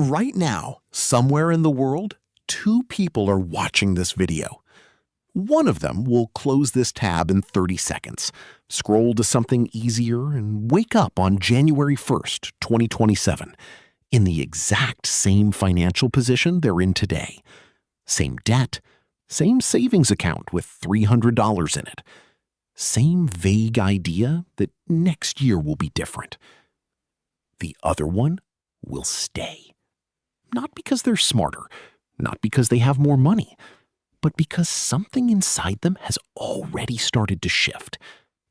Right now, somewhere in the world, two people are watching this video. One of them will close this tab in 30 seconds, scroll to something easier, and wake up on January 1st, 2027, in the exact same financial position they're in today. Same debt, same savings account with $300 in it. Same vague idea that next year will be different. The other one will stay. Not because they're smarter, not because they have more money, but because something inside them has already started to shift.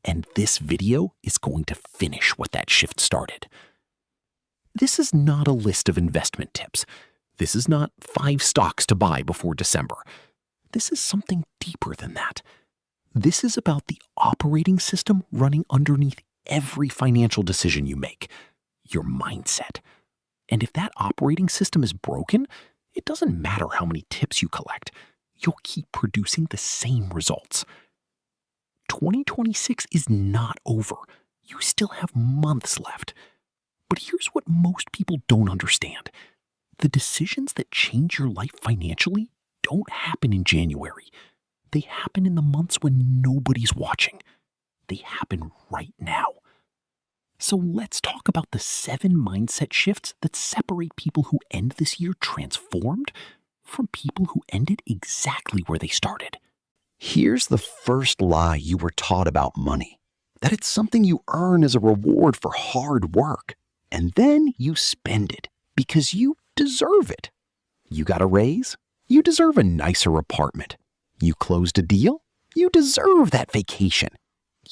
And this video is going to finish what that shift started. This is not a list of investment tips. This is not 5 stocks to buy before December. This is something deeper than that. This is about the operating system running underneath every financial decision you make, your mindset. And if that operating system is broken, it doesn't matter how many tips you collect. You'll keep producing the same results. 2026 is not over. You still have months left. But here's what most people don't understand. The decisions that change your life financially don't happen in January. They happen in the months when nobody's watching. They happen right now. So let's talk about the 7 mindset shifts that separate people who end this year transformed from people who ended exactly where they started. Here's the first lie you were taught about money, that it's something you earn as a reward for hard work, and then you spend it because you deserve it. You got a raise? You deserve a nicer apartment. You closed a deal? You deserve that vacation.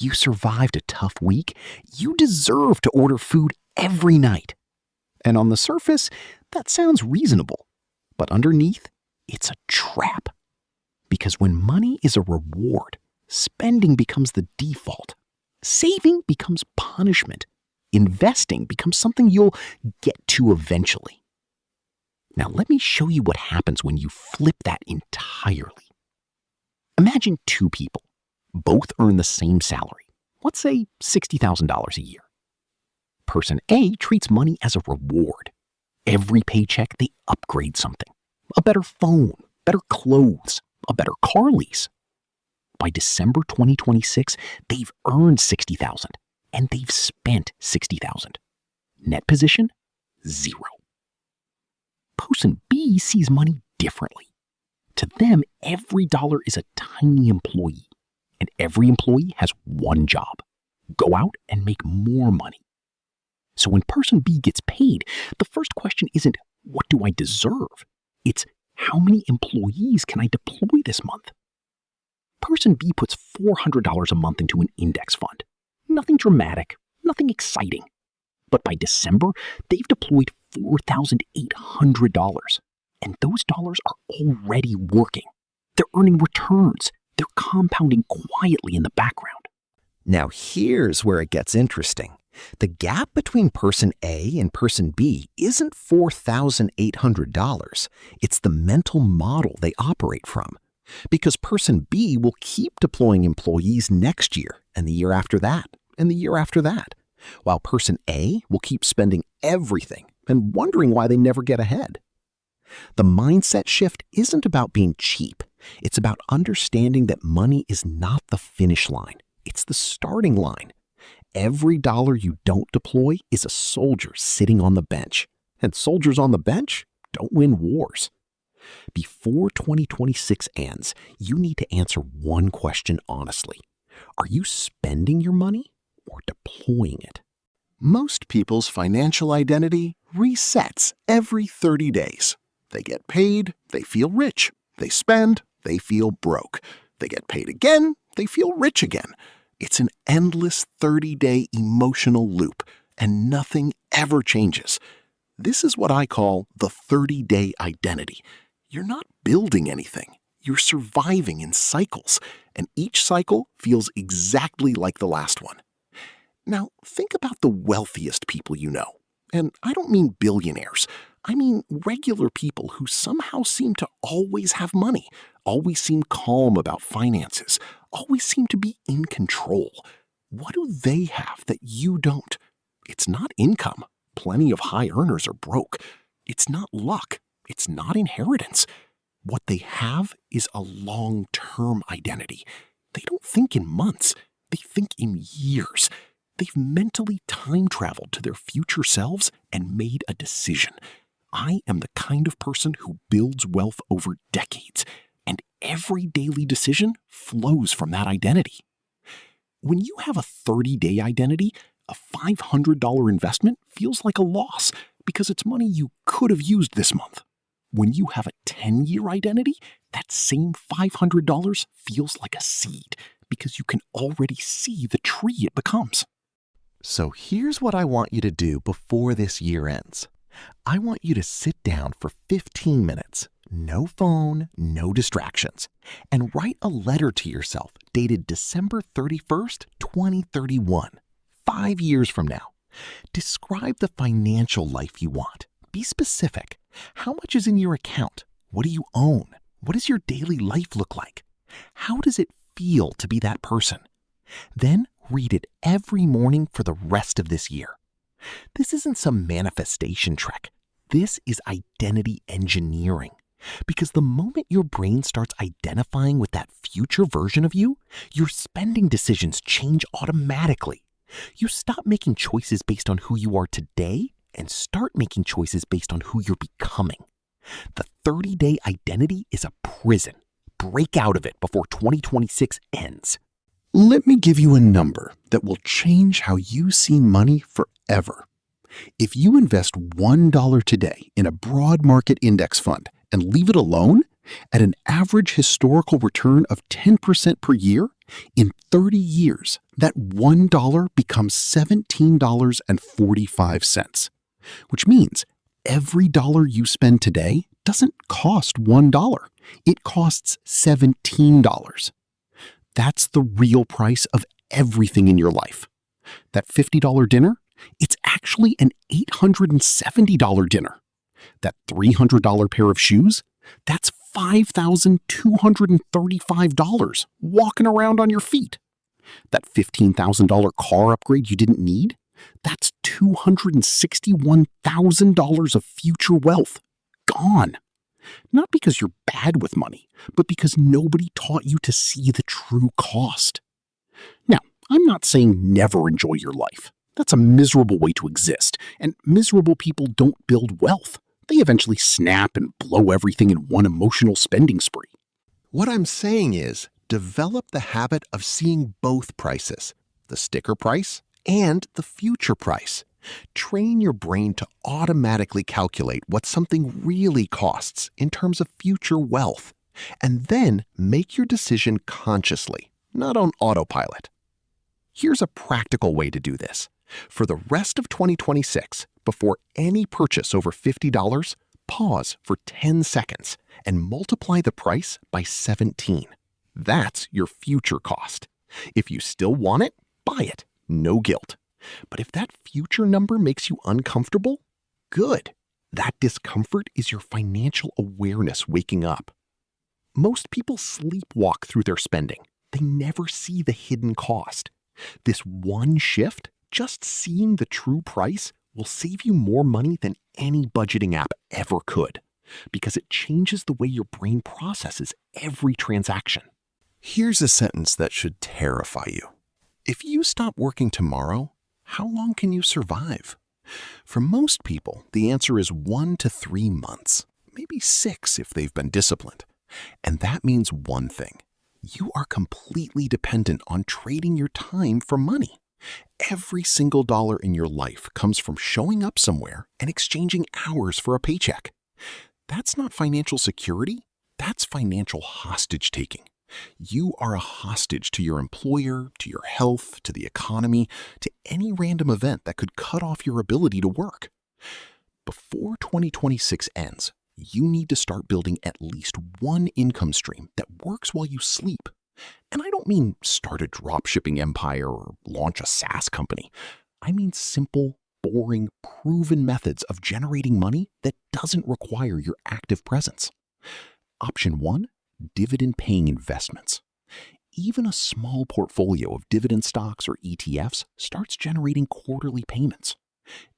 You survived a tough week? You deserve to order food every night. And on the surface, that sounds reasonable. But underneath, it's a trap. Because when money is a reward, spending becomes the default. Saving becomes punishment. Investing becomes something you'll get to eventually. Now let me show you what happens when you flip that entirely. Imagine 2 people. Both earn the same salary. Let's say $60,000 a year. Person A treats money as a reward. Every paycheck, they upgrade something. A better phone, better clothes, a better car lease. By December 2026, they've earned $60,000 and they've spent $60,000. Net position, 0. Person B sees money differently. To them, every dollar is a tiny employee, and every employee has one job: go out and make more money. So when person B gets paid, the first question isn't, what do I deserve? It's, how many employees can I deploy this month? Person B puts $400 a month into an index fund. Nothing dramatic, nothing exciting. But by December, they've deployed $4,800. And those dollars are already working. They're earning returns. They're compounding quietly in the background. Now here's where it gets interesting. The gap between person A and person B isn't $4,800. It's the mental model they operate from. Because person B will keep deploying employees next year, and the year after that, and the year after that, while person A will keep spending everything and wondering why they never get ahead. The mindset shift isn't about being cheap. It's about understanding that money is not the finish line. It's the starting line. Every dollar you don't deploy is a soldier sitting on the bench. And soldiers on the bench don't win wars. Before 2026 ends, you need to answer one question honestly. Are you spending your money or deploying it? Most people's financial identity resets every 30 days. They get paid, they feel rich. They spend, they feel broke. They get paid again, they feel rich again. It's an endless 30-day emotional loop, and nothing ever changes. This is what I call the 30-day identity. You're not building anything. You're surviving in cycles, and each cycle feels exactly like the last one. Now, think about the wealthiest people you know. And I don't mean billionaires. I mean regular people who somehow seem to always have money, always seem calm about finances, always seem to be in control. What do they have that you don't? It's not income. Plenty of high earners are broke. It's not luck. It's not inheritance. What they have is a long-term identity. They don't think in months. They think in years. They've mentally time-traveled to their future selves and made a decision. I am the kind of person who builds wealth over decades, and every daily decision flows from that identity. When you have a 30-day identity, a $500 investment feels like a loss because it's money you could have used this month. When you have a 10-year identity, that same $500 feels like a seed because you can already see the tree it becomes. So here's what I want you to do before this year ends. I want you to sit down for 15 minutes, no phone, no distractions, and write a letter to yourself dated December 31st, 2031, 5 years from now. Describe the financial life you want. Be specific. How much is in your account? What do you own? What does your daily life look like? How does it feel to be that person? Then read it every morning for the rest of this year. This isn't some manifestation trick. This is identity engineering. Because the moment your brain starts identifying with that future version of you, your spending decisions change automatically. You stop making choices based on who you are today and start making choices based on who you're becoming. The 30-day identity is a prison. Break out of it before 2026 ends. Let me give you a number that will change how you see money forever. If you invest $1 today in a broad market index fund and leave it alone, at an average historical return of 10% per year, in 30 years, that $1 becomes $17.45, which means every dollar you spend today doesn't cost $1. It costs $17. That's the real price of everything in your life. That $50 dinner, it's actually an $870 dinner. That $300 pair of shoes, that's $5,235 walking around on your feet. That $15,000 car upgrade you didn't need, that's $261,000 of future wealth gone. Not because you're bad with money, but because nobody taught you to see the true cost. Now, I'm not saying never enjoy your life. That's a miserable way to exist, and miserable people don't build wealth. They eventually snap and blow everything in one emotional spending spree. What I'm saying is, develop the habit of seeing both prices, the sticker price and the future price. Train your brain to automatically calculate what something really costs in terms of future wealth, and then make your decision consciously, not on autopilot. Here's a practical way to do this. For the rest of 2026, before any purchase over $50, pause for 10 seconds and multiply the price by 17. That's your future cost. If you still want it, buy it. No guilt. But if that future number makes you uncomfortable, good. That discomfort is your financial awareness waking up. Most people sleepwalk through their spending. They never see the hidden cost. This one shift, just seeing the true price, will save you more money than any budgeting app ever could, because it changes the way your brain processes every transaction. Here's a sentence that should terrify you. If you stop working tomorrow, how long can you survive? For most people, the answer is 1 to 3 months, maybe 6 if they've been disciplined. And that means one thing. You are completely dependent on trading your time for money. Every single dollar in your life comes from showing up somewhere and exchanging hours for a paycheck. That's not financial security. That's financial hostage taking. You are a hostage to your employer, to your health, to the economy, to any random event that could cut off your ability to work. Before 2026 ends, you need to start building at least one income stream that works while you sleep. And I don't mean start a dropshipping empire or launch a SaaS company. I mean simple, boring, proven methods of generating money that doesn't require your active presence. Option 1, dividend-paying investments. Even a small portfolio of dividend stocks or ETFs starts generating quarterly payments.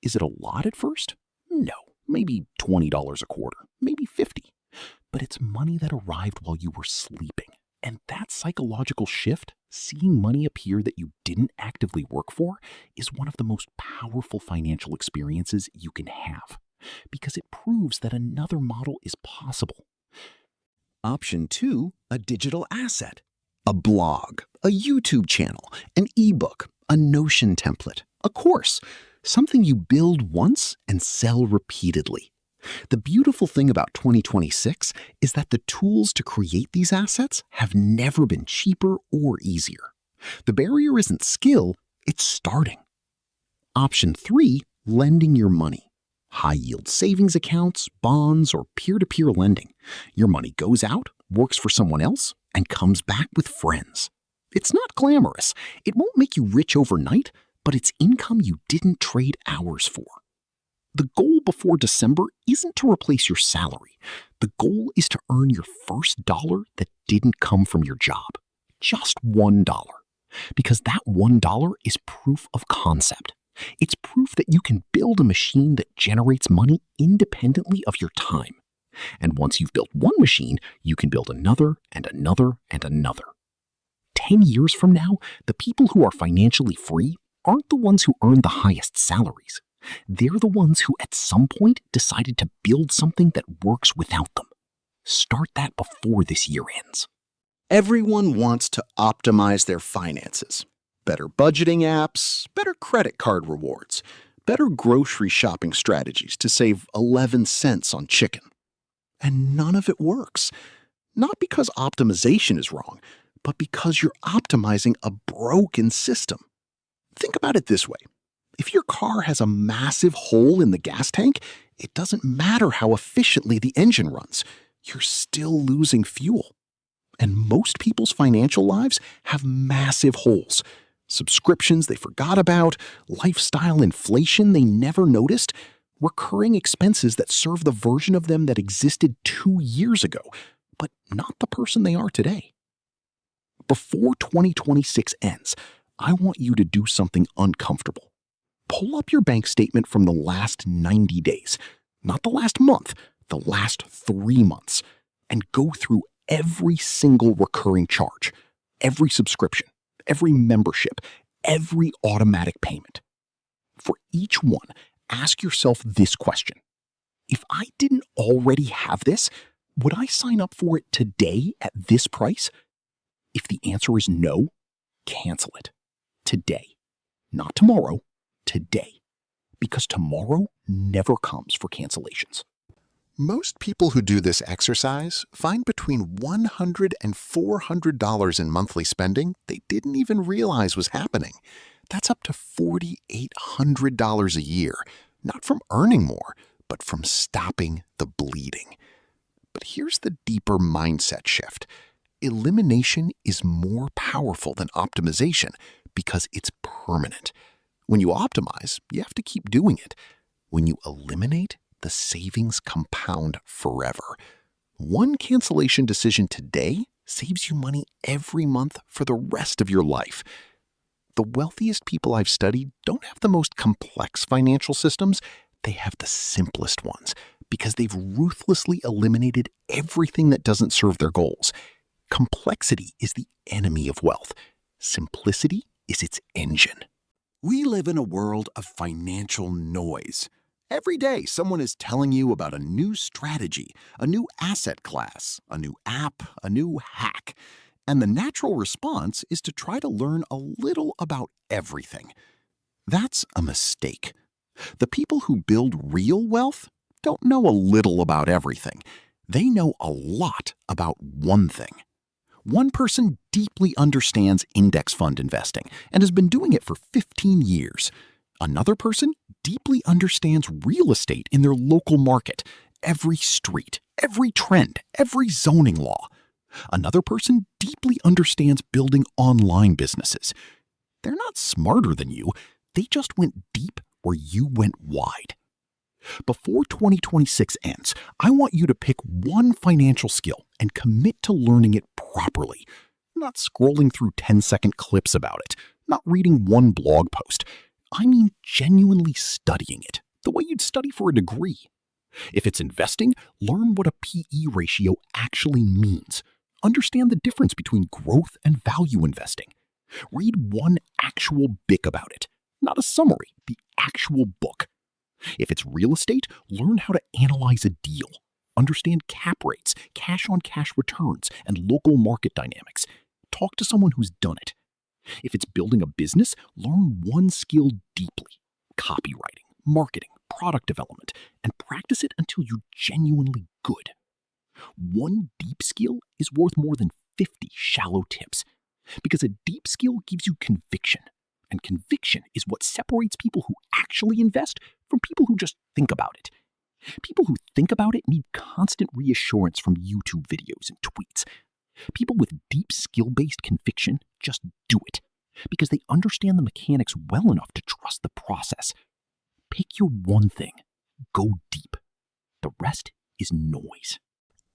Is it a lot at first? No, maybe $20 a quarter, maybe 50. But it's money that arrived while you were sleeping. And that psychological shift, seeing money appear that you didn't actively work for, is one of the most powerful financial experiences you can have, because it proves that another model is possible. Option 2, a digital asset. A blog, a YouTube channel, an ebook, a Notion template, a course, something you build once and sell repeatedly. The beautiful thing about 2026 is that the tools to create these assets have never been cheaper or easier. The barrier isn't skill, it's starting. Option 3, lending your money. High-yield savings accounts, bonds, or peer-to-peer lending. Your money goes out, works for someone else, and comes back with friends. It's not glamorous. It won't make you rich overnight, but it's income you didn't trade hours for. The goal before December isn't to replace your salary. The goal is to earn your first dollar that didn't come from your job. Just $1. Because that $1 is proof of concept. It's proof that you can build a machine that generates money independently of your time. And once you've built one machine, you can build another and another and another. 10 years from now, the people who are financially free aren't the ones who earn the highest salaries. They're the ones who at some point decided to build something that works without them. Start that before this year ends. Everyone wants to optimize their finances. Better budgeting apps, better credit card rewards, better grocery shopping strategies to save 11 cents on chicken. And none of it works. Not because optimization is wrong, but because you're optimizing a broken system. Think about it this way. If your car has a massive hole in the gas tank, it doesn't matter how efficiently the engine runs. You're still losing fuel. And most people's financial lives have massive holes. Subscriptions they forgot about, lifestyle inflation they never noticed, recurring expenses that serve the version of them that existed 2 years ago, but not the person they are today. Before 2026 ends, I want you to do something uncomfortable. Pull up your bank statement from the last 90 days, not the last month, the last 3 months, and go through every single recurring charge, every subscription, every membership, every automatic payment. For each one, ask yourself this question. If I didn't already have this, would I sign up for it today at this price? If the answer is no, cancel it. Today. Not tomorrow, today. Because tomorrow never comes for cancellations. Most people who do this exercise find between $100 and $400 in monthly spending they didn't even realize was happening. That's up to $4,800 a year, not from earning more, but from stopping the bleeding. But here's the deeper mindset shift. Elimination is more powerful than optimization because it's permanent. When you optimize, you have to keep doing it. When you eliminate, the savings compound forever. One cancellation decision today saves you money every month for the rest of your life. The wealthiest people I've studied don't have the most complex financial systems. They have the simplest ones because they've ruthlessly eliminated everything that doesn't serve their goals. Complexity is the enemy of wealth. Simplicity is its engine. We live in a world of financial noise. Every day, someone is telling you about a new strategy, a new asset class, a new app, a new hack. And the natural response is to try to learn a little about everything. That's a mistake. The people who build real wealth don't know a little about everything. They know a lot about one thing. One person deeply understands index fund investing and has been doing it for 15 years. Another person deeply understands real estate in their local market, every street, every trend, every zoning law. Another person deeply understands building online businesses. They're not smarter than you. They just went deep where you went wide. Before 2026 ends, I want you to pick one financial skill and commit to learning it properly. Not scrolling through 10-second clips about it, not reading one blog post. I mean genuinely studying it, the way you'd study for a degree. If it's investing, learn what a PE ratio actually means. Understand the difference between growth and value investing. Read one actual BIC about it, not a summary, the actual book. If it's real estate, learn how to analyze a deal. Understand cap rates, cash-on-cash returns, and local market dynamics. Talk to someone who's done it. If it's building a business, learn one skill deeply: copywriting, marketing, product development, and practice it until you're genuinely good. One deep skill is worth more than 50 shallow tips, because a deep skill gives you conviction, and conviction is what separates people who actually invest from people who just think about it. People who think about it need constant reassurance from YouTube videos and tweets. People with deep skill-based conviction just do it because they understand the mechanics well enough to trust the process. Pick your one thing. Go deep. The rest is noise.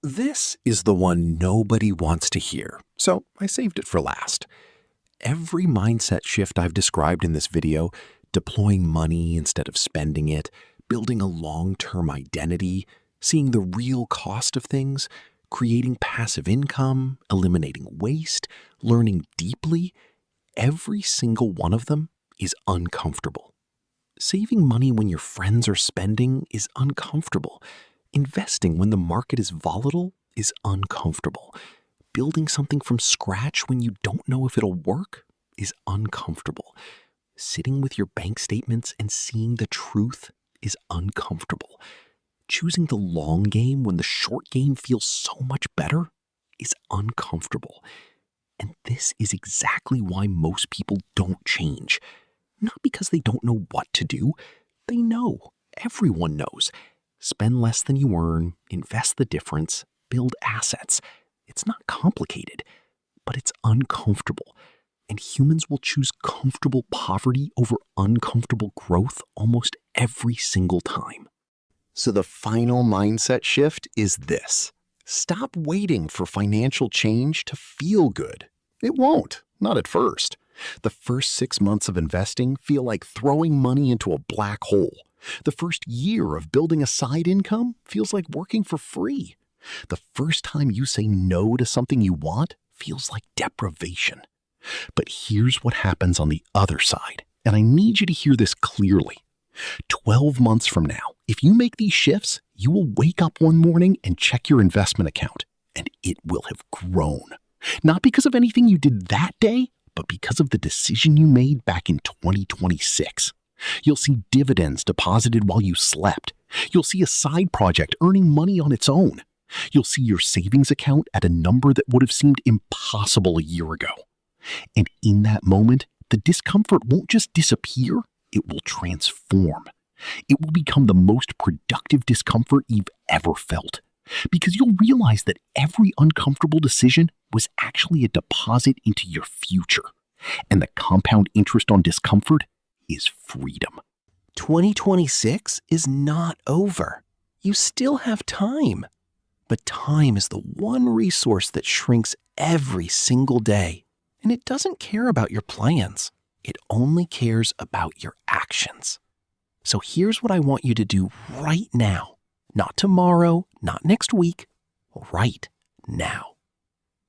This is the one nobody wants to hear, so I saved it for last. Every mindset shift I've described in this video, deploying money instead of spending it, building a long-term identity, seeing the real cost of things, creating passive income, eliminating waste, learning deeply, every single one of them is uncomfortable. Saving money when your friends are spending is uncomfortable. Investing when the market is volatile is uncomfortable. Building something from scratch when you don't know if it'll work is uncomfortable. Sitting with your bank statements and seeing the truth is uncomfortable. Choosing the long game when the short game feels so much better is uncomfortable. And this is exactly why most people don't change. Not because they don't know what to do. They know. Everyone knows. Spend less than you earn, invest the difference, build assets. It's not complicated, but it's uncomfortable. And humans will choose comfortable poverty over uncomfortable growth almost every single time. So the final mindset shift is this. Stop waiting for financial change to feel good. It won't, not at first. The first 6 months of investing feel like throwing money into a black hole. The first year of building a side income feels like working for free. The first time you say no to something you want feels like deprivation. But here's what happens on the other side, and I need you to hear this clearly. 12 months from now, if you make these shifts, you will wake up one morning and check your investment account, and it will have grown. Not because of anything you did that day, but because of the decision you made back in 2026. You'll see dividends deposited while you slept. You'll see a side project earning money on its own. You'll see your savings account at a number that would have seemed impossible a year ago. And in that moment, the discomfort won't just disappear, it will transform. It will become the most productive discomfort you've ever felt. Because you'll realize that every uncomfortable decision was actually a deposit into your future. And the compound interest on discomfort is freedom. 2026 is not over. You still have time. But time is the one resource that shrinks every single day. And it doesn't care about your plans. It only cares about your actions. So here's what I want you to do right now. Not tomorrow, not next week, right now.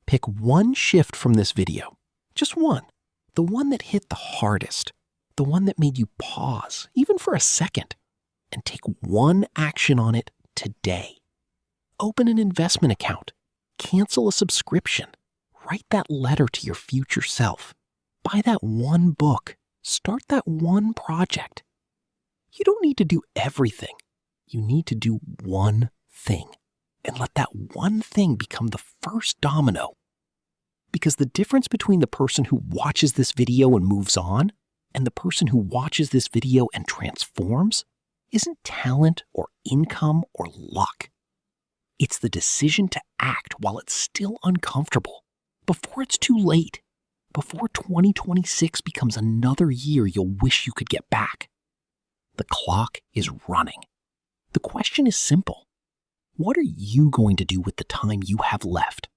Pick one shift from this video. Just one. The one that hit the hardest. The one that made you pause, even for a second. And take one action on it today. Open an investment account. Cancel a subscription. Write that letter to your future self. Buy that one book. Start that one project. You don't need to do everything. You need to do one thing. And let that one thing become the first domino. Because the difference between the person who watches this video and moves on and the person who watches this video and transforms isn't talent or income or luck. It's the decision to act while it's still uncomfortable, before it's too late, before 2026 becomes another year you'll wish you could get back. The clock is running. The question is simple. What are you going to do with the time you have left?